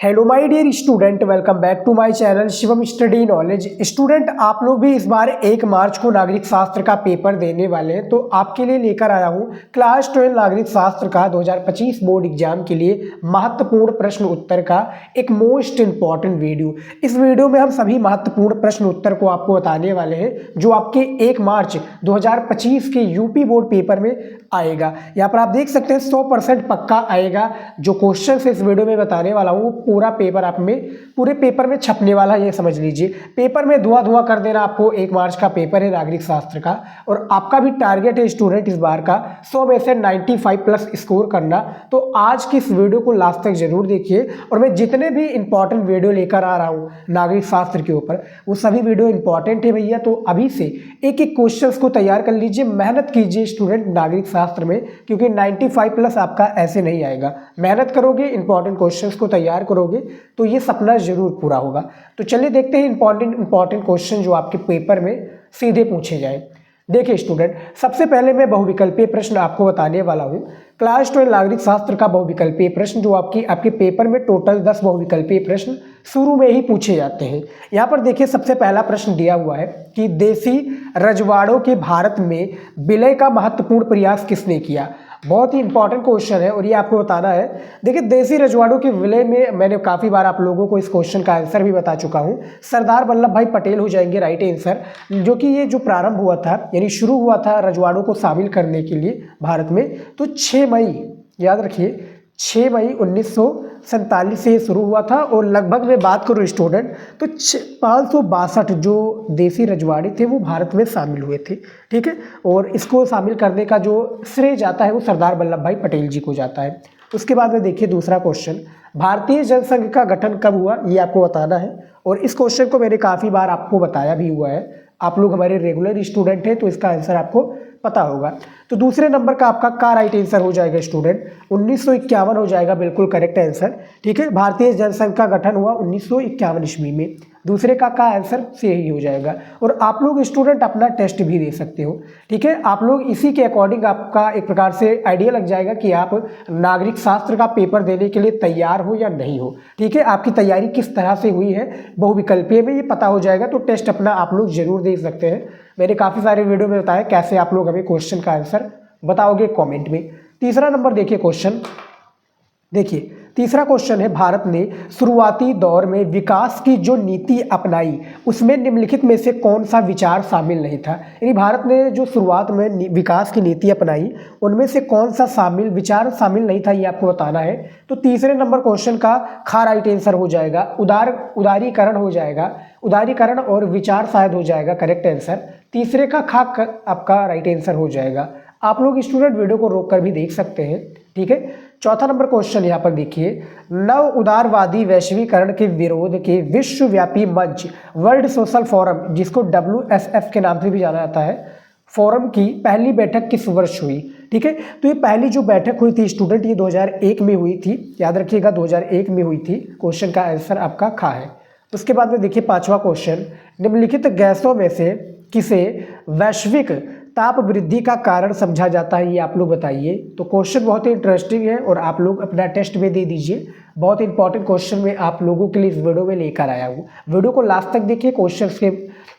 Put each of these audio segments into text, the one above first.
Hello my dear student, welcome back to my channel Shivam study knowledge. Student, आप लोग भी इस बार 1 मार्च को नागरिक शास्त्र का पेपर देने वाले हैं, तो आपके लिए लेकर आया हूं क्लास 12 नागरिक शास्त्र का 2025 बोर्ड एग्जाम के लिए महत्वपूर्ण प्रश्न उत्तर का एक मोस्ट इंपॉर्टेंट वीडियो। इस वीडियो में हम सभी महत्वपूर्ण प्रश्न उत्तर को आपको बताने वाले हैं जो आपके 1 मार्च 2025 के यूपी बोर्ड पेपर में आएगा। यहाँ पर आप देख सकते हैं 100% पक्का आएगा। जो क्वेश्चन इस वीडियो में बताने वाला हूँ पूरा पेपर आप में पूरे पेपर में छपने वाला है, ये समझ लीजिए। पेपर में धुआं कर देना आपको। 1 मार्च का पेपर है नागरिक शास्त्र का, और आपका भी टारगेट है स्टूडेंट इस बार का 100 में से 95 प्लस स्कोर करना। तो आज की इस वीडियो को लास्ट तक जरूर देखिए, और मैं जितने भी इंपॉर्टेंट वीडियो लेकर आ रहा हूँ नागरिक शास्त्र के ऊपर वो सभी वीडियो इंपॉर्टेंट है भैया। तो अभी से एक एक क्वेश्चन को तैयार कर लीजिए, मेहनत कीजिए स्टूडेंट नागरिक शास्त्र में, क्योंकि 95 प्लस आपका ऐसे नहीं आएगा। मेहनत करोगे, इंपॉर्टेंट क्वेश्चन को तैयार करोगे तो ये सपना जरूर पूरा होगा। तो चलिए देखते हैं इंपॉर्टेंट क्वेश्चन जो आपके पेपर में सीधे पूछे जाए। देखिए स्टूडेंट, सबसे पहले मैं बहुविकल्पीय प्रश्न आपको बताने वाला हूं। क्लास 12 नागरिक शास्त्र का बहुविकल्पीय प्रश्न जो आपके पेपर में टोटल 10 बहुविकल्पीय प्रश्न शुरू में ही पूछे जाते हैं। यहाँ पर देखिए सबसे पहला प्रश्न दिया हुआ है कि देसी रजवाड़ों के भारत में विलय का महत्वपूर्ण प्रयास किसने किया। बहुत ही इंपॉर्टेंट क्वेश्चन है और ये आपको बताना है। देखिए देसी रजवाड़ों के विलय में मैंने काफ़ी बार आप लोगों को इस क्वेश्चन का आंसर भी बता चुका हूँ। सरदार वल्लभ भाई पटेल हो जाएंगे राइट आंसर, जो कि ये जो प्रारंभ हुआ था यानी शुरू हुआ था रजवाड़ों को शामिल करने के लिए भारत में, तो 6 मई, याद रखिए 6 मई 1947 से शुरू हुआ था। और लगभग मैं बात करूँ स्टूडेंट तो 562 जो देसी रजवाड़े थे वो भारत में शामिल हुए थे, ठीक है। और इसको शामिल करने का जो श्रेय जाता है वो सरदार वल्लभ भाई पटेल जी को जाता है। उसके बाद में देखिए दूसरा क्वेश्चन, भारतीय जनसंघ का गठन कब हुआ, ये आपको बताना है। और इस क्वेश्चन को मैंने काफ़ी बार आपको बताया भी हुआ है, आप लोग हमारे रेगुलर स्टूडेंट हैं तो इसका आंसर आपको पता होगा। तो दूसरे नंबर का आपका का राइट आंसर हो जाएगा स्टूडेंट 1951 हो जाएगा, बिल्कुल करेक्ट आंसर, ठीक है। भारतीय जनसंघ का गठन हुआ 1951 ईस्वी में। दूसरे का आंसर सही हो जाएगा। और आप लोग स्टूडेंट अपना टेस्ट भी दे सकते हो, ठीक है। आप लोग इसी के अकॉर्डिंग आपका एक प्रकार से आइडिया लग जाएगा कि आप नागरिक शास्त्र का पेपर देने के लिए तैयार हो या नहीं हो, ठीक है। आपकी तैयारी किस तरह से हुई है बहुविकल्पीय में ये पता हो जाएगा। तो टेस्ट अपना आप लोग जरूर दे सकते हैं। मैंने काफ़ी सारे वीडियो में बताया कैसे आप लोग हमें क्वेश्चन का आंसर बताओगे कमेंट में। तीसरा नंबर देखिए क्वेश्चन, देखिए तीसरा क्वेश्चन है, भारत ने शुरुआती दौर में विकास की जो नीति अपनाई उसमें निम्नलिखित में से कौन सा विचार शामिल नहीं था। यानी भारत ने जो शुरुआत में विकास की नीति अपनाई उनमें से कौन सा विचार शामिल नहीं था, ये आपको बताना है। तो तीसरे नंबर क्वेश्चन का खा राइट आंसर हो जाएगा, उदारीकरण हो जाएगा, उदारीकरण और विचार शायद हो जाएगा करेक्ट आंसर। तीसरे का खा आपका राइट आंसर हो जाएगा। आप लोग स्टूडेंट वीडियो को रोक कर भी देख सकते हैं, ठीक है। चौथा नंबर क्वेश्चन यहाँ पर देखिए, नव उदारवादी वैश्वीकरण के विरोध के विश्वव्यापी मंच वर्ल्ड सोशल फोरम, जिसको WSF के नाम से भी जाना जाता है, फोरम की पहली बैठक किस वर्ष हुई, ठीक है। तो ये पहली जो बैठक हुई थी स्टूडेंट ये 2001 में हुई थी, याद रखिएगा 2001 में हुई थी। क्वेश्चन का आंसर आपका खा है। उसके बाद में देखिए पांचवा क्वेश्चन, निम्नलिखित गैसों में से किसे वैश्विक ताप वृद्धि का कारण समझा जाता है, ये आप लोग बताइए। तो क्वेश्चन बहुत ही इंटरेस्टिंग है और आप लोग अपना टेस्ट में दे दीजिए। बहुत इंपॉर्टेंट क्वेश्चन में आप लोगों के लिए इस वीडियो में लेकर आया हूँ। वीडियो को लास्ट तक देखिए, क्वेश्चंस के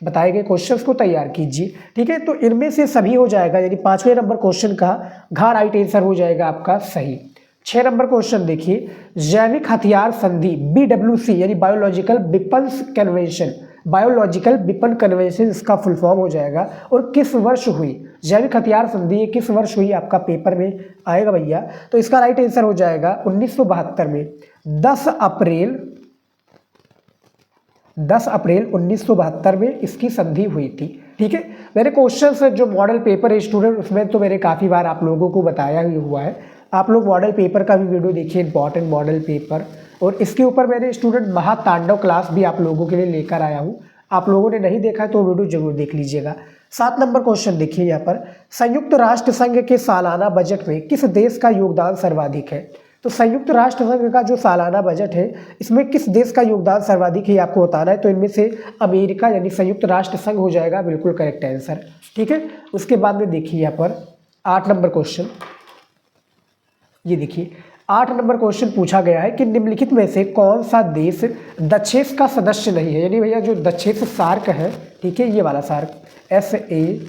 बताए गए क्वेश्चंस को तैयार कीजिए, ठीक है। तो इनमें से सभी हो जाएगा, यानी 5वें नंबर क्वेश्चन का घ राइट आंसर हो जाएगा आपका सही। 6 नंबर क्वेश्चन देखिए, जैविक हथियार संधि BWC यानी biological weapons convention, biological weapon convention इसका फुल फॉर्म हो जाएगा। और किस वर्ष हुई जैविक हथियार संधि, ये किस वर्ष हुई आपका पेपर में आएगा भैया। तो इसका राइट आंसर हो जाएगा 1972 में, 10 अप्रैल 1972 में इसकी संधि हुई थी, ठीक है। मेरे क्वेश्चन जो मॉडल पेपर है स्टूडेंट उसमें तो मैंने काफ़ी बार आप लोगों को बताया ही हुआ है। आप लोग मॉडल पेपर का भी वीडियो देखिए, इंपॉर्टेंट मॉडल पेपर, और इसके ऊपर मैंने स्टूडेंट महातांडव क्लास भी आप लोगों के लिए लेकर आया हूँ। आप लोगों ने नहीं देखा तो वीडियो जरूर देख लीजिएगा। 7 नंबर क्वेश्चन देखिए यहाँ पर, संयुक्त राष्ट्र संघ के सालाना बजट में किस देश का योगदान सर्वाधिक है। तो संयुक्त राष्ट्र संघ का जो सालाना बजट है इसमें किस देश का योगदान सर्वाधिक है आपको बताना है। तो इनमें से अमेरिका यानी संयुक्त राष्ट्र संघ हो जाएगा, बिल्कुल करेक्ट आंसर, ठीक है। उसके बाद में देखिए यहाँ पर 8 नंबर क्वेश्चन, ये देखिए 8 नंबर क्वेश्चन पूछा गया है कि निम्नलिखित में से कौन सा देश दक्षेस का सदस्य नहीं है, यानी भैया जो दक्षेस सार्क है, ठीक है, ये वाला सार्क SARC,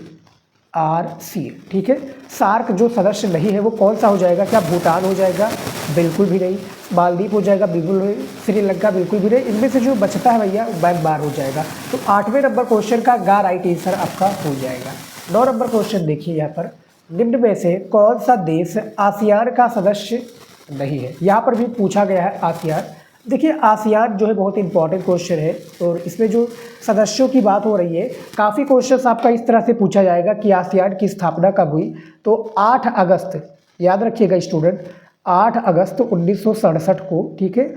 ठीक है, सार्क जो सदस्य नहीं है वो कौन सा हो जाएगा? क्या भूटान हो जाएगा? बिल्कुल भी नहीं। मालदीव हो जाएगा? बिल्कुल नहीं। श्रीलंका? बिल्कुल भी नहीं। इनमें से जो बचता है भैया म्यांमार हो जाएगा। तो 8वें नंबर क्वेश्चन का गा राइट आंसर आपका हो जाएगा। 9 नंबर क्वेश्चन देखिए यहाँ पर, निम्न में से कौन सा देश आसियान का सदस्य नहीं है? यहाँ पर भी पूछा गया है आसियान। देखिए आसियान जो है बहुत इंपॉर्टेंट क्वेश्चन है और इसमें जो सदस्यों की बात हो रही है, काफ़ी क्वेश्चंस आपका इस तरह से पूछा जाएगा कि आसियान की स्थापना कब हुई। तो 8 अगस्त, याद रखिएगा स्टूडेंट, 8 अगस्त 1967 को, ठीक है,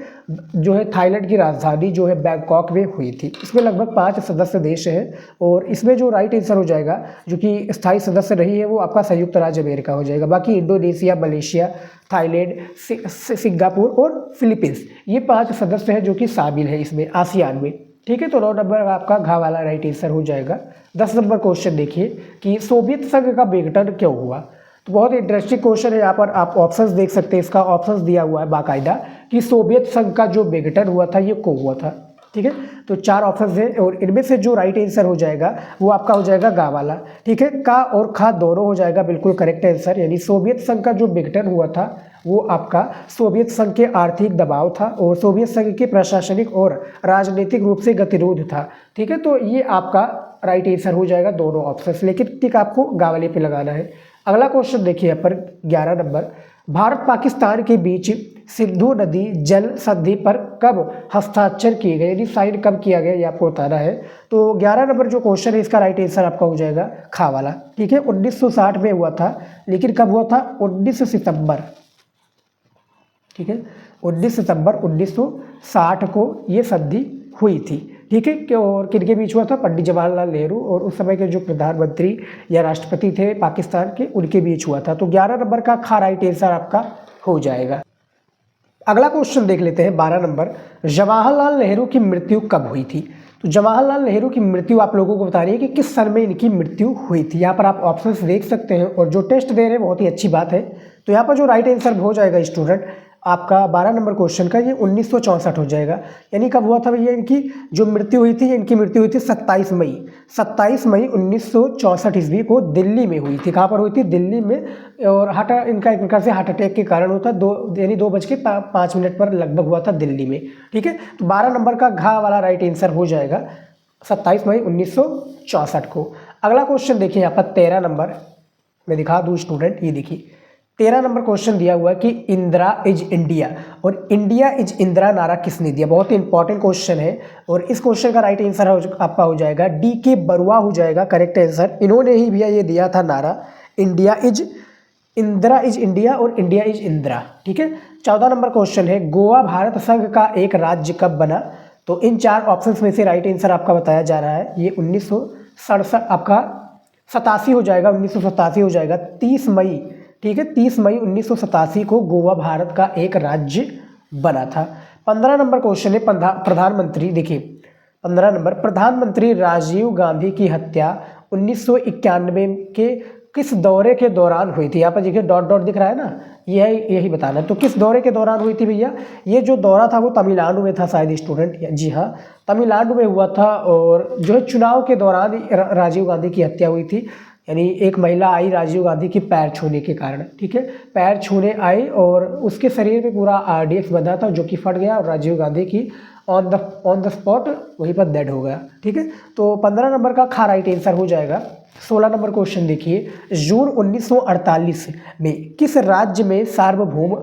जो है थाईलैंड की राजधानी जो है बैंकॉक में हुई थी। इसमें लगभग 5 सदस्य देश हैं और इसमें जो राइट आंसर हो जाएगा, जो कि स्थायी सदस्य नहीं है, वो आपका संयुक्त राज्य अमेरिका हो जाएगा। बाकी इंडोनेशिया, मलेशिया, थाईलैंड, सिंगापुर और फिलीपींस, ये 5 सदस्य हैं जो कि शामिल है इसमें आसियान में, ठीक है। तो 9 नंबर आपका घा वाला राइट आंसर हो जाएगा। 10 नंबर क्वेश्चन देखिए कि सोवियत संघ का विघटन क्यों हुआ? तो बहुत इंटरेस्टिंग क्वेश्चन है। यहाँ पर आप ऑप्शंस देख सकते हैं, इसका ऑप्शंस दिया हुआ है बाकायदा कि सोवियत संघ का जो विघटन हुआ था ये क्यों हुआ था, ठीक है। तो 4 ऑप्शंस हैं और इनमें से जो राइट आंसर हो जाएगा वो आपका हो जाएगा गा वाला, ठीक है। का और खा दोनों हो जाएगा बिल्कुल करेक्ट आंसर, यानी सोवियत संघ का जो विघटन हुआ था वो आपका सोवियत संघ के आर्थिक दबाव था और सोवियत संघ के प्रशासनिक और राजनीतिक रूप से गतिरोध था, ठीक है। तो ये आपका राइट आंसर हो जाएगा दोनों ऑप्शन, लेकिन टिक आपको गा वाले पे लगाना है। अगला क्वेश्चन देखिए यहाँ पर 11 नंबर, भारत पाकिस्तान के बीच सिंधु नदी जल संधि पर कब हस्ताक्षर किए गए, यानी साइन कब किया गया, ये आपको बताना है। तो 11 नंबर जो क्वेश्चन है इसका राइट आंसर आपका हो जाएगा खा वाला, ठीक है। 1960 में हुआ था, लेकिन कब हुआ था? 19 सितंबर, ठीक है, 19 सितंबर 1960 को ये संधि हुई थी, ठीक है। और किनके बीच हुआ था? पंडित जवाहरलाल नेहरू और उस समय के जो प्रधानमंत्री या राष्ट्रपति थे पाकिस्तान के, उनके बीच हुआ था। तो 11 नंबर का खा राइट आंसर आपका हो जाएगा। अगला क्वेश्चन देख लेते हैं 12 नंबर, जवाहरलाल नेहरू की मृत्यु कब हुई थी? तो जवाहरलाल नेहरू की मृत्यु आप लोगों को बतानी है कि किस सन में इनकी मृत्यु हुई थी। यहाँ पर आप ऑप्शंस देख सकते हैं और जो टेस्ट दे रहे हैं बहुत ही अच्छी बात है। तो यहाँ पर जो राइट आंसर हो जाएगा स्टूडेंट आपका 12 नंबर क्वेश्चन का, ये 1964 हो जाएगा। यानी कब हुआ था भैया इनकी जो मृत्यु हुई थी? इनकी मृत्यु हुई थी 27 मई 1964 ईस्वी को दिल्ली में हुई थी। कहाँ पर हुई थी? दिल्ली में। और इनका एक प्रकार से हार्ट अटैक के कारण होता, 2:05 पर लगभग हुआ था दिल्ली में, ठीक है। तो 12 नंबर का घा वाला राइट आंसर हो जाएगा 27 मई 1964 को। अगला क्वेश्चन देखिए यहाँ पर 13 नंबर, मैं दिखा दूँ स्टूडेंट, ये देखिए 13 नंबर क्वेश्चन दिया हुआ है कि इंदिरा इज इंडिया और इंडिया इज इंदिरा नारा किसने दिया? बहुत ही इंपॉर्टेंट क्वेश्चन है और इस क्वेश्चन का राइट आंसर आपका हो जाएगा DK बरुआ हो जाएगा करेक्ट आंसर। इन्होंने ही भैया ये दिया था नारा, India is Indira is India और इंडिया इज इंदिरा, ठीक है। 14 नंबर क्वेश्चन है, गोवा भारत संघ का एक राज्य कब बना? तो इन 4 ऑप्शन में से राइट आंसर आपका बताया जा रहा है, ये 1967 आपका 87 हो जाएगा, 1987 हो जाएगा। 30 मई, ठीक है, 30 मई 1987 को गोवा भारत का एक राज्य बना था। 15 नंबर क्वेश्चन है प्रधानमंत्री, देखिए 15 नंबर, प्रधानमंत्री राजीव गांधी की हत्या 1991 के किस दौरे के दौरान हुई थी? यहाँ पर देखिए डॉट डॉट दिख रहा है ना, यही बताना है। तो किस दौरे के दौरान हुई थी भैया? ये जो दौरा था वो तमिलनाडु में था शायद स्टूडेंट, जी हाँ, तमिलनाडु में हुआ था। और जो है चुनाव के दौरान राजीव गांधी की हत्या हुई थी, यानी एक महिला आई राजीव गांधी की पैर छूने के कारण, ठीक है, पैर छूने आई और उसके शरीर में पूरा RDX बंधा था जो कि फट गया और राजीव गांधी की ऑन द स्पॉट वहीं पर डेड हो गया, ठीक है। तो 15 नंबर का खा राइट आंसर हो जाएगा। 16 नंबर क्वेश्चन देखिए, जून 1948 में किस राज्य में सार्वभौम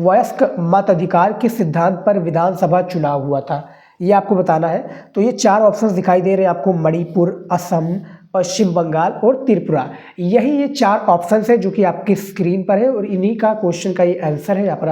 वयस्क मताधिकार के सिद्धांत पर विधानसभा चुनाव हुआ था? ये आपको बताना है। तो ये 4 ऑप्शंस दिखाई दे रहे हैं आपको, मणिपुर, असम, पश्चिम बंगाल और त्रिपुरा। यही ये 4 ऑप्शंस है जो कि आपकी स्क्रीन पर है और इन्हीं का क्वेश्चन का ये आंसर है। यहाँ पर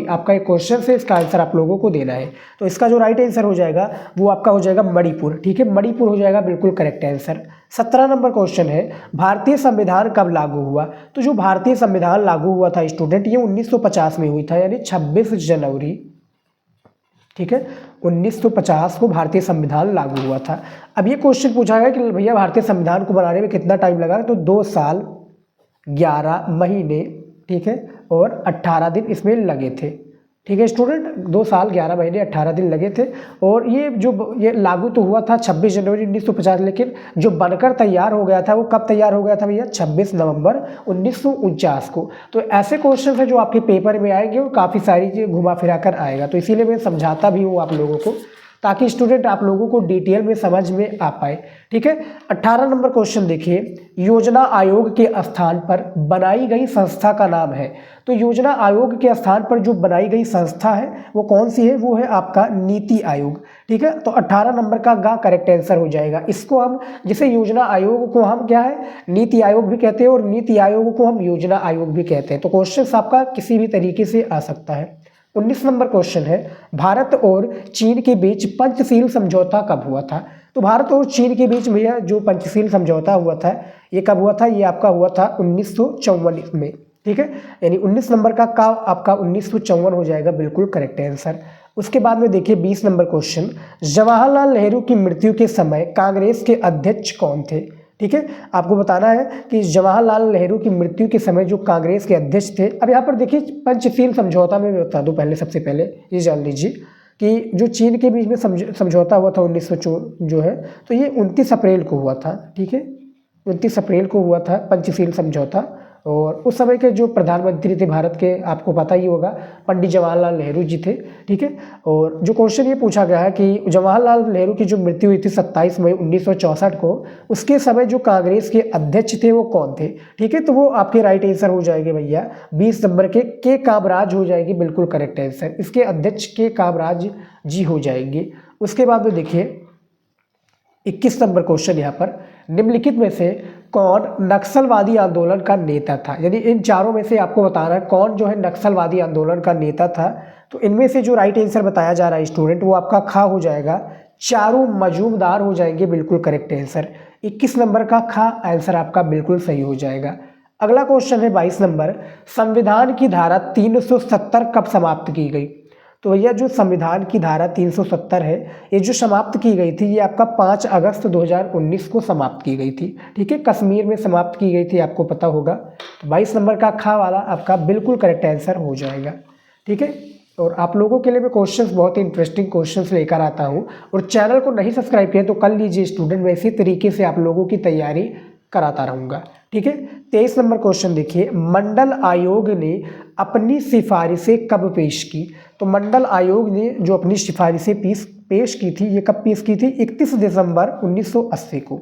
आपका एक क्वेश्चन है, इसका आंसर आप लोगों को देना है। तो इसका जो राइट आंसर हो जाएगा वो आपका हो जाएगा मणिपुर, ठीक है, मणिपुर हो जाएगा बिल्कुल करेक्ट आंसर। 17 नंबर क्वेश्चन है, भारतीय संविधान कब लागू हुआ? तो जो भारतीय संविधान लागू हुआ था स्टूडेंट, ये 1950 में हुई था, यानी 26 जनवरी, ठीक है, 1950 को भारतीय संविधान लागू हुआ था। अब ये क्वेश्चन पूछा गया कि भैया भारतीय संविधान को बनाने में कितना टाइम लगा? तो 2 साल 11 महीने, ठीक है, और 18 दिन इसमें लगे थे। ठीक है स्टूडेंट, 2 साल 11 महीने 18 दिन लगे थे। और ये लागू तो हुआ था 26 जनवरी 1950, लेकिन जो बनकर तैयार हो गया था वो कब तैयार हो गया था भैया? 26 नवंबर 1949 को। तो ऐसे क्वेश्चन है जो आपके पेपर में आएंगे और काफ़ी सारी चीज़ घुमा फिरा कर आएगा, तो इसीलिए मैं समझाता भी हूँ आप लोगों को, ताकि स्टूडेंट आप लोगों को डिटेल में समझ में आ पाए। ठीक है, 18 नंबर क्वेश्चन देखिए, योजना आयोग के स्थान पर बनाई गई संस्था का नाम है। तो योजना आयोग के स्थान पर जो बनाई गई संस्था है वो कौन सी है? वो है आपका नीति आयोग। ठीक है, तो 18 नंबर का गा करेक्ट आंसर हो जाएगा। इसको हम, जैसे योजना आयोग को हम क्या है, नीति आयोग भी कहते हैं, और नीति आयोग को हम योजना आयोग भी कहते हैं। तो क्वेश्चन आपका किसी भी तरीके से आ सकता है। 19 नंबर क्वेश्चन है, भारत और चीन के बीच पंचशील समझौता कब हुआ था? तो भारत और चीन के बीच भैया जो पंचशील समझौता हुआ था ये कब हुआ था? ये आपका हुआ था 1954 में। ठीक है, यानी 19 नंबर का आपका 1954 हो जाएगा बिल्कुल करेक्ट आंसर। उसके बाद में देखिए 20 नंबर क्वेश्चन, जवाहरलाल नेहरू की मृत्यु के समय कांग्रेस के अध्यक्ष कौन थे? ठीक है, आपको बताना है कि जवाहरलाल नेहरू की मृत्यु के समय जो कांग्रेस के अध्यक्ष थे। अब यहाँ पर देखिए पंचशील समझौता में मैं बता दूं, पहले सबसे पहले ये जान लीजिए कि जो चीन के बीच में समझौता हुआ था 1900 जो है, तो ये 29 अप्रैल को हुआ था। ठीक है, 29 अप्रैल को हुआ था पंचशील समझौता। और उस समय के जो प्रधानमंत्री थे भारत के, आपको पता ही होगा, पंडित जवाहरलाल नेहरू जी थे। ठीक है, और जो क्वेश्चन ये पूछा गया है कि जवाहरलाल नेहरू की जो मृत्यु हुई थी 27 मई 1964 को, उसके समय जो कांग्रेस के अध्यक्ष थे वो कौन थे? ठीक है, तो वो आपके राइट आंसर हो जाएंगे भैया 20 नंबर के कामराज हो जाएगी बिल्कुल करेक्ट आंसर। इसके अध्यक्ष के कामराज जी हो जाएंगे। उसके बाद में देखिए 21 नंबर क्वेश्चन, यहाँ पर निम्नलिखित में से कौन नक्सलवादी आंदोलन का नेता था? यानी इन चारों में से आपको बताना है कौन जो है नक्सलवादी आंदोलन का नेता था। तो इनमें से जो राइट आंसर बताया जा रहा है स्टूडेंट, वो आपका खा हो जाएगा, चारू मजूमदार हो जाएंगे बिल्कुल करेक्ट आंसर। 21 नंबर का खा आंसर आपका बिल्कुल सही हो जाएगा। अगला क्वेश्चन है 22 नंबर, संविधान की धारा 370 कब समाप्त की गई? तो भैया जो संविधान की धारा 370 है, ये जो समाप्त की गई थी ये आपका 5 अगस्त 2019 को समाप्त की गई थी। ठीक है, कश्मीर में समाप्त की गई थी, आपको पता होगा। तो 22 नंबर का खा वाला आपका बिल्कुल करेक्ट आंसर हो जाएगा। ठीक है, और आप लोगों के लिए मैं क्वेश्चंस बहुत ही इंटरेस्टिंग क्वेश्चंस लेकर आता हूँ, और चैनल को नहीं सब्सक्राइब किया तो कर लीजिए स्टूडेंट, मैं इसी तरीके से आप लोगों की तैयारी कराता रहूँगा। ठीक है, 23 नंबर क्वेश्चन देखिए, मंडल आयोग ने अपनी सिफारिशें कब पेश की? तो मंडल आयोग ने जो अपनी सिफारिशें पेश की थी, ये कब पेश की थी? 31 दिसंबर 1980 को।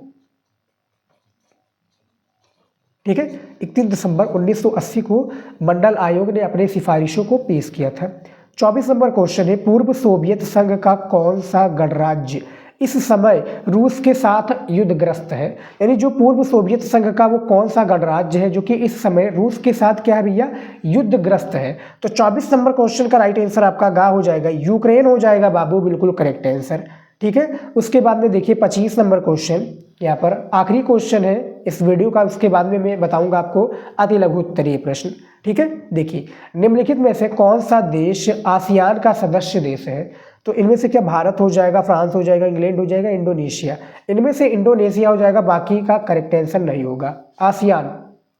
ठीक है, 31 दिसंबर 1980 को मंडल आयोग ने अपने सिफारिशों को पेश किया था। 24 नंबर क्वेश्चन है, पूर्व सोवियत संघ का कौन सा गणराज्य इस समय रूस के साथ युद्धग्रस्त है? यानी जो पूर्व सोवियत संघ का वो कौन सा गणराज्य है जो कि इस समय रूस के साथ क्या है भैया? युद्धग्रस्त है। तो 24 नंबर क्वेश्चन का राइट आंसर आपका गा हो जाएगा, यूक्रेन हो जाएगा बाबू, बिल्कुल करेक्ट आंसर। ठीक है, उसके बाद में देखिए 25 नंबर क्वेश्चन, यहाँ पर आखिरी क्वेश्चन है इस वीडियो का, उसके बाद में मैं बताऊंगा आपको अति लघु उत्तरीय प्रश्न। ठीक है, देखिए निम्नलिखित में से कौन सा देश आसियान का सदस्य देश है? तो इनमें से क्या भारत हो जाएगा, फ्रांस हो जाएगा, इंग्लैंड हो जाएगा, इंडोनेशिया? इनमें से इंडोनेशिया हो जाएगा, बाकी का करेक्ट आंसर नहीं होगा, आसियान।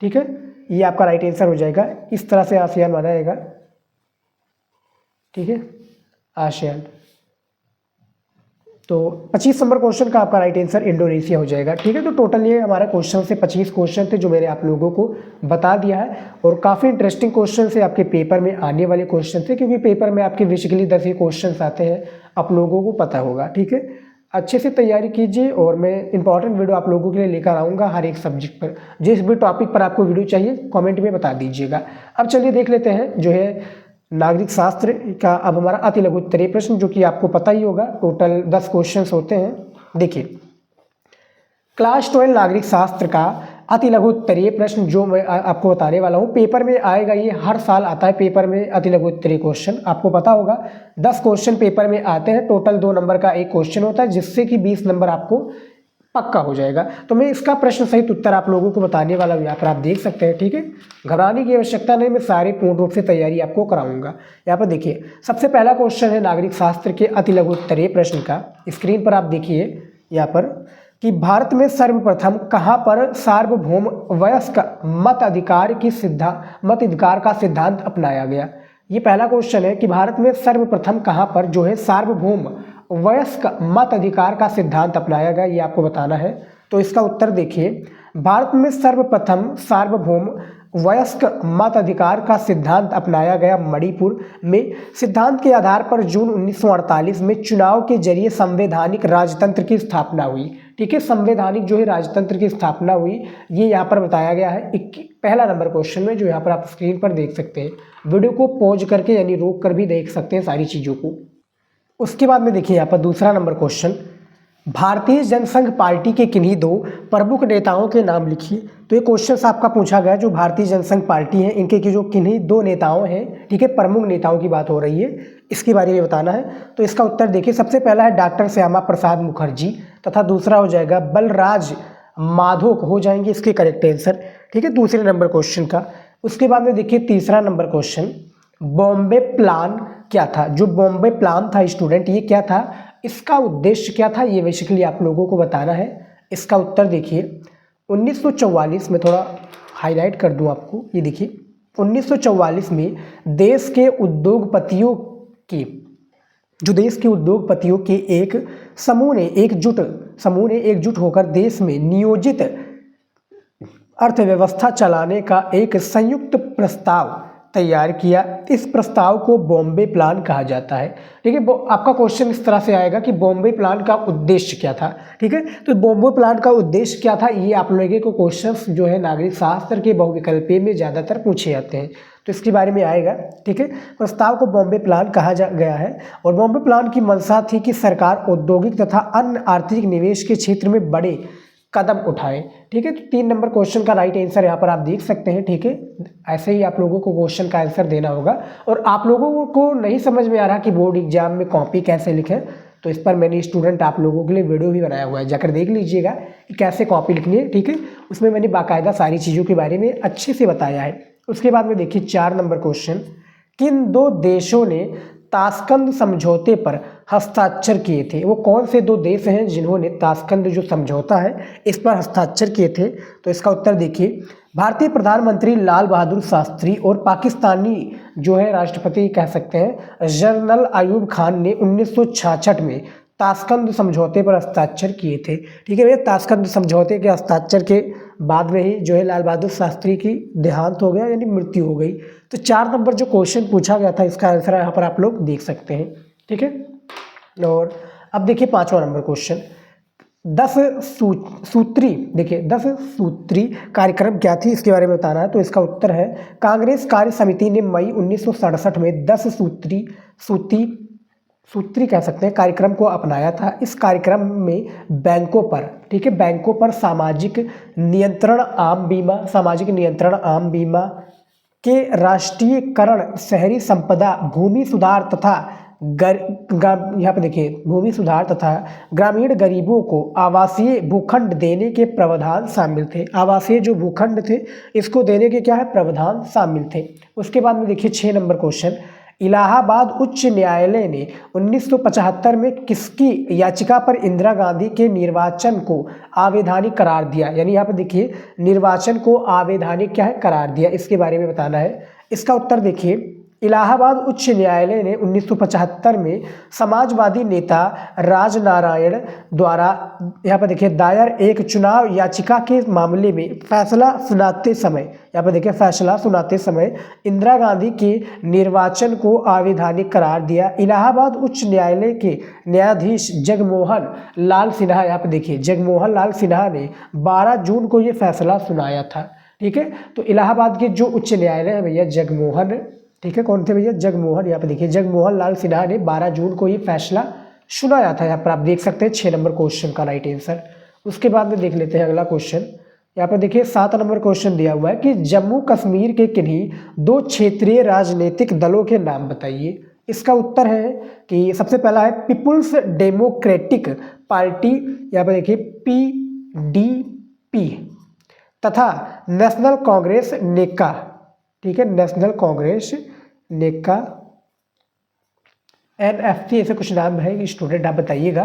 ठीक है, ये आपका राइट आंसर हो जाएगा, इस तरह से आसियान माना जाएगा। ठीक है, आसियान। तो 25 नंबर क्वेश्चन का आपका राइट आंसर इंडोनेशिया हो जाएगा। ठीक है, तो टोटल ये हमारा क्वेश्चन से 25 क्वेश्चन थे जो मैंने आप लोगों को बता दिया है, और काफ़ी इंटरेस्टिंग क्वेश्चन से आपके पेपर में आने वाले क्वेश्चन थे, क्योंकि पेपर में आपके बेसिकली 10 ही क्वेश्चन आते हैं, आप लोगों को पता होगा। ठीक है, अच्छे से तैयारी कीजिए, और मैं इंपॉर्टेंट वीडियो आप लोगों के लिए लेकर आऊँगा हर एक सब्जेक्ट पर। जिस भी टॉपिक पर आपको वीडियो चाहिए कॉमेंट में बता दीजिएगा। अब चलिए देख लेते हैं जो है नागरिक शास्त्र का अब हमारा अति लघु उत्तरीय प्रश्न, जो कि आपको पता ही होगा, टोटल 10 क्वेश्चंस होते हैं। देखिए क्लास 12 नागरिक शास्त्र का अति लघु उत्तरीय प्रश्न जो मैं आपको बताने वाला हूँ, पेपर में आएगा, ये हर साल आता है पेपर में अति लघु उत्तरीय क्वेश्चन, आपको पता होगा। 10 क्वेश्चन पेपर में आते हैं, टोटल 2 नंबर का एक क्वेश्चन होता है, जिससे कि 20 नंबर आपको पक्का हो जाएगा। तो मैं इसका प्रश्न सहित उत्तर आप लोगों को बताने वाला हूँ, यहाँ पर आप देख सकते हैं। ठीक है, घबराने की आवश्यकता नहीं, मैं सारी पूर्ण रूप से तैयारी आपको कराऊंगा। यहाँ पर देखिए सबसे पहला क्वेश्चन है नागरिक शास्त्र के अति लघु उत्तरीय प्रश्न का, स्क्रीन पर आप देखिए। यहाँ पर कि भारत में सर्वप्रथम कहाँ पर सार्वभौम वयस्क मताधिकार का सिद्धांत अपनाया गया। ये पहला क्वेश्चन है कि भारत में सर्वप्रथम कहाँ पर जो है सार्वभौम वयस्क मताधिकार का सिद्धांत अपनाया गया, ये आपको बताना है। तो इसका उत्तर देखिए, भारत में सर्वप्रथम सार्वभौम वयस्क मताधिकार का सिद्धांत अपनाया गया मणिपुर में। सिद्धांत के आधार पर जून 1948 में चुनाव के जरिए संवैधानिक राजतंत्र की स्थापना हुई। ठीक है, संवैधानिक जो है राजतंत्र की स्थापना हुई, ये यहाँ पर बताया गया है पहला नंबर क्वेश्चन में, जो यहाँ पर आप स्क्रीन पर देख सकते हैं। वीडियो को पॉज करके यानी रोक कर भी देख सकते हैं सारी चीज़ों को। उसके बाद में देखिए यहाँ पर दूसरा नंबर क्वेश्चन, भारतीय जनसंघ पार्टी के किन्हीं दो प्रमुख नेताओं के नाम लिखिए। तो ये क्वेश्चन आपका पूछा गया, जो भारतीय जनसंघ पार्टी है इनके जो किन्हीं दो नेताओं हैं, ठीक है, प्रमुख नेताओं की बात हो रही है, इसके बारे में बताना है। तो इसका उत्तर देखिए, सबसे पहला है डॉक्टर श्यामा प्रसाद मुखर्जी तथा दूसरा हो जाएगा बलराज माधो हो जाएंगे इसके करेक्ट आंसर। ठीक है, दूसरे नंबर क्वेश्चन का। उसके बाद में देखिए तीसरा नंबर क्वेश्चन, बॉम्बे प्लान क्या था। जो बॉम्बे प्लान था स्टूडेंट, ये क्या था, इसका उद्देश्य क्या था, ये बेसिकली आप लोगों को बताना है। इसका उत्तर देखिए 1944 में, थोड़ा हाईलाइट कर दूं आपको, ये देखिए 1944 में देश के उद्योगपतियों के एक समूह ने एकजुट होकर देश में नियोजित अर्थव्यवस्था चलाने का एक संयुक्त प्रस्ताव तैयार किया। इस प्रस्ताव को बॉम्बे प्लान कहा जाता है। ठीक है, आपका क्वेश्चन इस तरह से आएगा कि बॉम्बे प्लान का उद्देश्य क्या था। ठीक है, तो बॉम्बे प्लान का उद्देश्य क्या था, ये आप लोगों को क्वेश्चंस जो है नागरिक शास्त्र के बहुविकल्पीय में ज़्यादातर पूछे जाते हैं, तो इसके बारे में आएगा। ठीक है, प्रस्ताव को बॉम्बे प्लान कहा गया है और बॉम्बे प्लान की मंशा थी कि सरकार औद्योगिक तथा अन्य आर्थिक निवेश के क्षेत्र में बड़े कदम उठाएं। ठीक है, तो 3 नंबर क्वेश्चन का राइट आंसर यहाँ पर आप देख सकते हैं। ठीक है, ऐसे ही आप लोगों को क्वेश्चन का आंसर देना होगा। और आप लोगों को नहीं समझ में आ रहा कि बोर्ड एग्जाम में कॉपी कैसे लिखें, तो इस पर मैंने स्टूडेंट आप लोगों के लिए वीडियो भी बनाया हुआ है, जाकर देख लीजिएगा कि कैसे कॉपी लिखनी है। ठीक है, उसमें मैंने बाकायदा सारी चीज़ों के बारे में अच्छे से बताया है। उसके बाद में देखिए 4 नंबर क्वेश्चन, किन दो देशों ने ताशकंद समझौते पर हस्ताक्षर किए थे। वो कौन से दो देश हैं जिन्होंने ताशकंद जो समझौता है इस पर हस्ताक्षर किए थे। तो इसका उत्तर देखिए, भारतीय प्रधानमंत्री लाल बहादुर शास्त्री और पाकिस्तानी जो है राष्ट्रपति कह सकते हैं जनरल अयूब खान ने 1966 में ताशकंद समझौते पर हस्ताक्षर किए थे। ठीक है भैया, ताशकंद समझौते के हस्ताक्षर के बाद में ही जो है लाल बहादुर शास्त्री की देहांत हो गया, यानी मृत्यु हो गई। तो 4 नंबर जो क्वेश्चन पूछा गया था इसका आंसर यहाँ पर आप लोग देख सकते हैं। ठीक है, और अब देखिए 5वां नंबर क्वेश्चन, 10 सूत्री, देखिए 10 सूत्री कार्यक्रम क्या थी इसके बारे में बताना है। तो इसका उत्तर है, कांग्रेस कार्य समिति ने मई 1967 में 10 सूत्री कह सकते हैं कार्यक्रम को अपनाया था। इस कार्यक्रम में बैंकों पर, ठीक है, बैंकों पर सामाजिक नियंत्रण आम बीमा के राष्ट्रीयकरण, शहरी संपदा, भूमि सुधार तथा यहाँ पे देखिए भूमि सुधार तथा ग्रामीण गरीबों को आवासीय भूखंड देने के प्रावधान शामिल थे। आवासीय जो भूखंड थे इसको देने के क्या है प्रावधान शामिल थे। उसके बाद में देखिए 6 नंबर क्वेश्चन, इलाहाबाद उच्च न्यायालय ने 1975 में किसकी याचिका पर इंदिरा गांधी के निर्वाचन को आवैधानिक करार दिया। यानी यहाँ पे देखिए निर्वाचन को आवैधानिक क्या है करार दिया, इसके बारे में बताना है। इसका उत्तर देखिए, इलाहाबाद उच्च न्यायालय ने 1975 में समाजवादी नेता राजनारायण द्वारा यहाँ पर देखिए दायर एक चुनाव याचिका के मामले में फैसला सुनाते समय इंदिरा गांधी के निर्वाचन को अवैधानिक करार दिया। इलाहाबाद उच्च न्यायालय के न्यायाधीश जगमोहन लाल सिन्हा, यहाँ पे देखिए जगमोहन लाल सिन्हा ने 12 जून को ये फैसला सुनाया था। ठीक है, तो इलाहाबाद के जो उच्च न्यायालय है भैया जगमोहन, ठीक है, कौन थे भैया जगमोहन, यहाँ पे देखिए जगमोहन लाल सिन्हा ने 12 जून को ये फैसला सुनाया था। यहाँ पर आप देख सकते हैं 6 नंबर क्वेश्चन का राइट आंसर। उसके बाद में देख लेते हैं अगला क्वेश्चन। यहाँ पर देखिए 7 नंबर क्वेश्चन दिया हुआ है कि जम्मू कश्मीर के किन्हीं 2 क्षेत्रीय राजनीतिक दलों के नाम बताइए। इसका उत्तर है कि सबसे पहला है पीपुल्स डेमोक्रेटिक पार्टी, यहाँ पर देखिए PDP तथा नेशनल कांग्रेस नेका। ठीक है, नेशनल कांग्रेस नेका, NFP, ऐसे कुछ नाम है स्टूडेंट आप बताइएगा।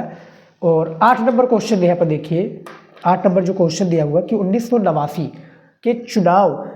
और 8 नंबर क्वेश्चन यहाँ पर देखिए, 8 नंबर जो क्वेश्चन दिया हुआ कि 1989 के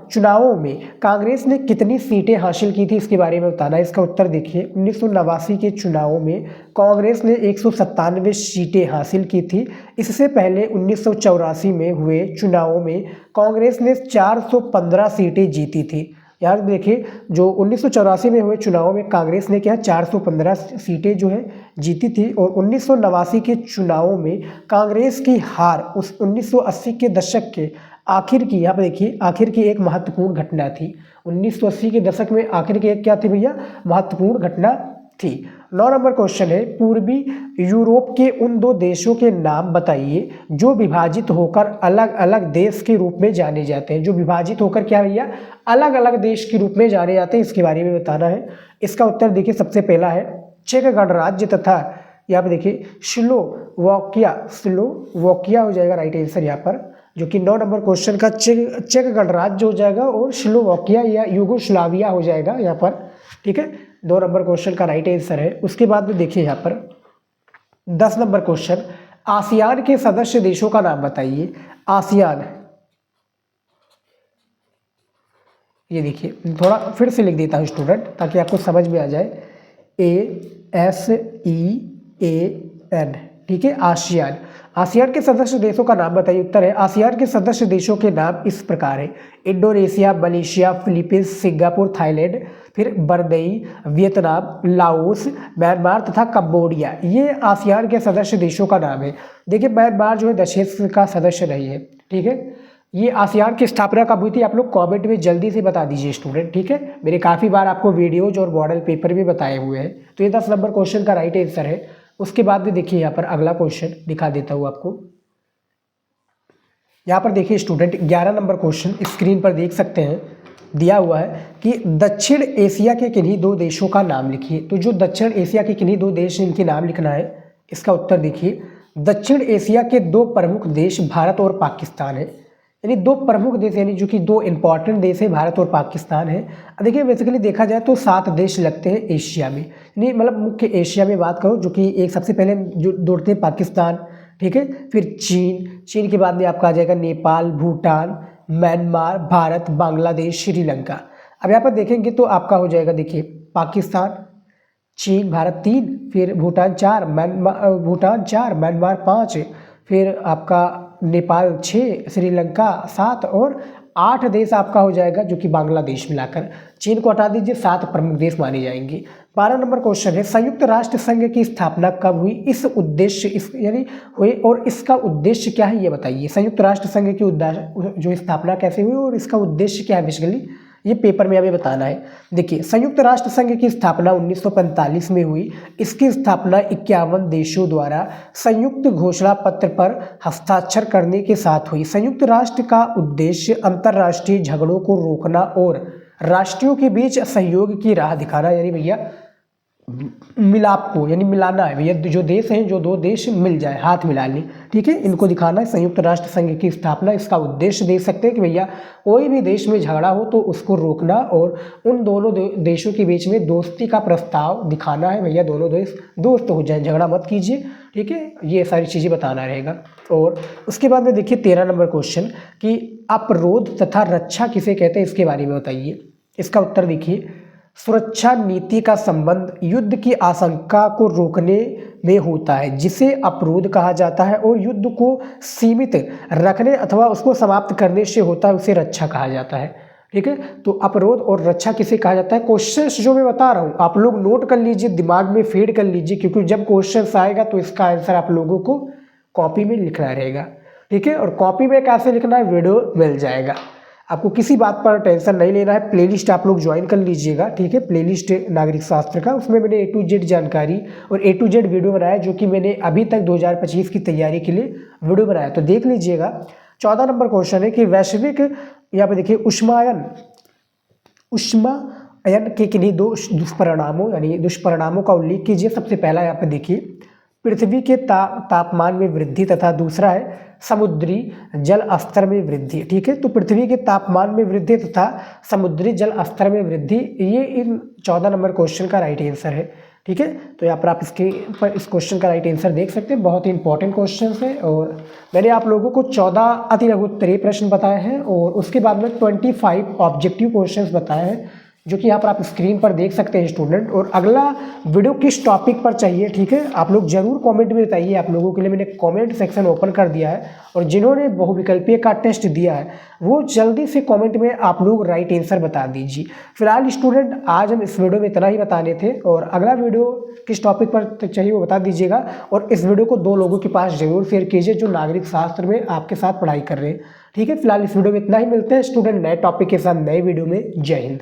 चुनावों में कांग्रेस ने कितनी सीटें हासिल की थी, इसके बारे में बताना है। इसका उत्तर देखिए, 1989 के चुनावों में कांग्रेस ने 197 सीटें हासिल की थी। इससे पहले 1984 में हुए चुनावों में कांग्रेस ने 415 सीटें जीती थी। यार देखिए, जो 1984 में हुए चुनावों में कांग्रेस ने क्या 415 सीटें जो है जीती थी, और 1989 के चुनावों में कांग्रेस की हार उस 1980 के दशक के आखिर की, यहाँ पर देखिए, आखिर की एक महत्वपूर्ण घटना थी। 1980 के दशक में आखिर की एक क्या थी भैया, महत्वपूर्ण घटना थी। 9 नंबर क्वेश्चन है, पूर्वी यूरोप के उन 2 देशों के नाम बताइए जो विभाजित होकर अलग अलग देश के रूप में जाने जाते हैं। जो विभाजित होकर क्या भैया, अलग अलग देश के रूप में जाने जाते हैं, इसके बारे में बताना है। इसका उत्तर देखिए, सबसे पहला है चेक गणराज्य तथा यहाँ पे देखिए स्लोवाकिया हो जाएगा राइट आंसर यहाँ पर, जो कि 9 नंबर क्वेश्चन का चेक गणराज्य हो जाएगा, और स्लोवाकिया या यूगोस्लाविया हो जाएगा यहाँ पर, ठीक है। 2 नंबर क्वेश्चन का राइट आंसर है। उसके बाद में देखिए यहाँ पर 10 नंबर क्वेश्चन, आसियान के सदस्य देशों का नाम बताइए। आसियान, ये देखिए थोड़ा फिर से लिख देता हूँ स्टूडेंट ताकि आपको समझ में आ जाए, ASEAN, ठीक है, आसियान। आसियान के सदस्य देशों का नाम बताइए। उत्तर है, आसियान के सदस्य देशों के नाम इस प्रकार है, Indonesia, Malaysia, Philippines, Singapore, Thailand, फिर बर्दई, वियतनाम, लाओस, म्यांमार तथा कंबोडिया। ये आसियान के सदस्य देशों का नाम है। देखिए म्यांमार जो है दशेश का सदस्य नहीं है, ठीक है। ये आसियान की स्थापना कब हुई थी, आप लोग कमेंट में जल्दी से बता दीजिए स्टूडेंट, ठीक है। मेरे काफ़ी बार आपको वीडियोज और मॉडल पेपर भी बताए हुए हैं। तो ये 10 नंबर क्वेश्चन का राइट आंसर है। उसके बाद भी देखिए यहाँ पर अगला क्वेश्चन दिखा देता हूँ आपको। यहाँ पर देखिए स्टूडेंट 11 नंबर क्वेश्चन स्क्रीन पर देख सकते हैं, दिया हुआ है कि दक्षिण एशिया के किन्हीं 2 देशों का नाम लिखिए। तो जो दक्षिण एशिया के किन्हीं 2 देश इनके नाम लिखना है। इसका उत्तर देखिए, दक्षिण एशिया के 2 प्रमुख देश भारत और पाकिस्तान है। यानी 2 प्रमुख देश, यानी जो कि 2 इंपॉर्टेंट देश है, भारत और पाकिस्तान है। देखिए बेसिकली देखा जाए तो 7 देश लगते हैं एशिया में, यानी मतलब मुख्य एशिया में बात करो, जो कि एक सबसे पहले जो दौड़ते हैं पाकिस्तान, ठीक है, फिर चीन के बाद में आपका आ जाएगा नेपाल, भूटान, म्यांमार, भारत, बांग्लादेश, श्रीलंका। अब यहाँ पर देखेंगे तो आपका हो जाएगा देखिए पाकिस्तान, चीन, भारत 3, फिर भूटान 4, म्यांमार 5, फिर आपका नेपाल 6, श्रीलंका 7 और 8 देश आपका हो जाएगा जो कि बांग्लादेश मिलाकर। चीन को हटा दीजिए, 7 प्रमुख देश माने जाएंगे। 12 नंबर क्वेश्चन है, संयुक्त राष्ट्र संघ की स्थापना कब हुई, इस उद्देश्य यानी हुई और इसका उद्देश्य क्या है ये बताइए। संयुक्त राष्ट्र संघ की जो स्थापना कैसे हुई और इसका उद्देश्य क्या है, बेसिकली ये पेपर में हमें बताना है। देखिए संयुक्त राष्ट्र संघ की स्थापना 1945 में हुई। इसकी स्थापना 51 देशों द्वारा संयुक्त घोषणा पत्र पर हस्ताक्षर करने के साथ हुई। संयुक्त राष्ट्र का उद्देश्य अंतर्राष्ट्रीय झगड़ों को रोकना और राष्ट्रों के बीच सहयोग की राह दिखाना, यानी भैया मिलाप को, यानी मिलाना है भैया, जो देश हैं, जो 2 देश मिल जाए, हाथ मिला लें, ठीक है, इनको दिखाना है। संयुक्त राष्ट्र संघ की स्थापना, इसका उद्देश्य देख सकते हैं कि भैया कोई भी देश में झगड़ा हो तो उसको रोकना और उन दोनों देशों के बीच में दोस्ती का प्रस्ताव दिखाना है। भैया दोनों देश दोस्त हो जाए, झगड़ा मत कीजिए, ठीक है, ये सारी चीज़ें बताना रहेगा। और उसके बाद में देखिए 13 नंबर क्वेश्चन कि अपरोध तथा रक्षा किसे कहते हैं, इसके बारे में बताइए। इसका उत्तर देखिए, सुरक्षा नीति का संबंध युद्ध की आशंका को रोकने में होता है, जिसे अपरोध कहा जाता है, और युद्ध को सीमित रखने अथवा उसको समाप्त करने से होता है, उसे रक्षा कहा जाता है, ठीक है। तो अपरोध और रक्षा किसे कहा जाता है, क्वेश्चंस जो मैं बता रहा हूँ आप लोग नोट कर लीजिए, दिमाग में फीड कर लीजिए, क्योंकि जब क्वेश्चंस आएगा तो इसका आंसर आप लोगों को कॉपी में लिखना रहेगा, ठीक है। और कॉपी में कैसे लिखना है, वीडियो मिल जाएगा, आपको किसी बात पर टेंशन नहीं लेना है। प्लेलिस्ट आप लोग ज्वाइन कर लीजिएगा, ठीक है, प्लेलिस्ट नागरिक शास्त्र का, उसमें मैंने A to Z जानकारी और A to Z वीडियो बनाया, जो कि मैंने अभी तक 2025 की तैयारी के लिए वीडियो बनाया, तो देख लीजिएगा। 14 नंबर क्वेश्चन है कि वैश्विक, यहाँ पे देखिए उष्मायन के किन्हीं 2 दुष्परिणामों, यानी दुष्परिणामों का उल्लेख कीजिए। सबसे पहला यहाँ पे देखिए पृथ्वी के तापमान में वृद्धि तथा दूसरा है समुद्री जल स्तर में वृद्धि, ठीक है। तो पृथ्वी के तापमान में वृद्धि तथा समुद्री जल स्तर में वृद्धि, ये इन 14 नंबर क्वेश्चन का राइट आंसर है। ठीक है। तो यहाँ पर आप इसके पर इस क्वेश्चन का राइट आंसर देख सकते हैं, बहुत ही इंपॉर्टेंट क्वेश्चन है। और मैंने आप लोगों को 14 अति लघु उत्तरीय प्रश्न बताए हैं और उसके बाद में 25 ऑब्जेक्टिव क्वेश्चंस बताए हैं, जो कि यहाँ पर आप स्क्रीन पर देख सकते हैं स्टूडेंट। और अगला वीडियो किस टॉपिक पर चाहिए, ठीक है, आप लोग जरूर कमेंट में बताइए। आप लोगों के लिए मैंने कमेंट सेक्शन ओपन कर दिया है, और जिन्होंने बहुविकल्पीय का टेस्ट दिया है वो जल्दी से कमेंट में आप लोग राइट आंसर बता दीजिए। फिलहाल स्टूडेंट आज हम इस वीडियो में इतना ही बताने थे, और अगला वीडियो किस टॉपिक पर चाहिए वो बता दीजिएगा। और इस वीडियो को 2 लोगों के पास जरूर शेयर कीजिए जो नागरिक शास्त्र में आपके साथ पढ़ाई कर रहे हैं, ठीक है। फिलहाल इस वीडियो में इतना ही, मिलते हैं स्टूडेंट नए टॉपिक के साथ नए वीडियो में। जय हिंद।